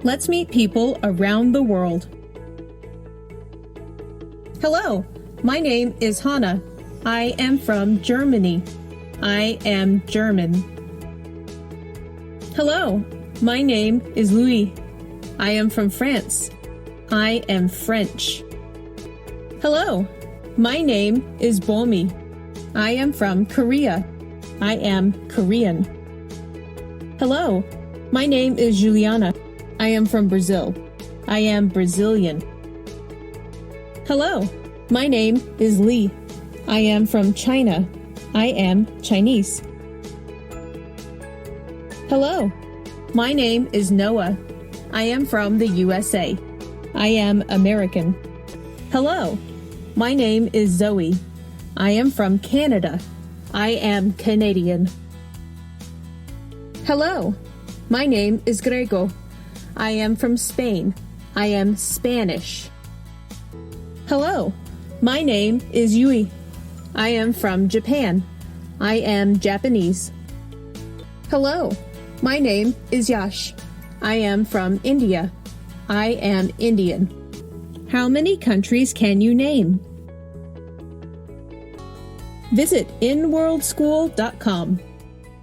Let's meet people around the world. Hello, my name is Hannah. I am from Germany. I am German. Hello, my name is Louis. I am from France. I am French. Hello, my name is Bomi. I am from Korea. I am Korean. Hello, my name is Juliana. I am from Brazil. I am Brazilian. Hello, my name is Lee. I am from China. I am Chinese. Hello, my name is Noah. I am from the USA. I am American. Hello, my name is Zoey. I am from Canada. I am Canadian. Hello, my name is Grego. I am from Spain. I am Spanish. Hello, my name is Yui. I am from Japan. I am Japanese. Hello, my name is Yash. I am from India. I am Indian. How many countries can you name? Visit InWorldSchool.com.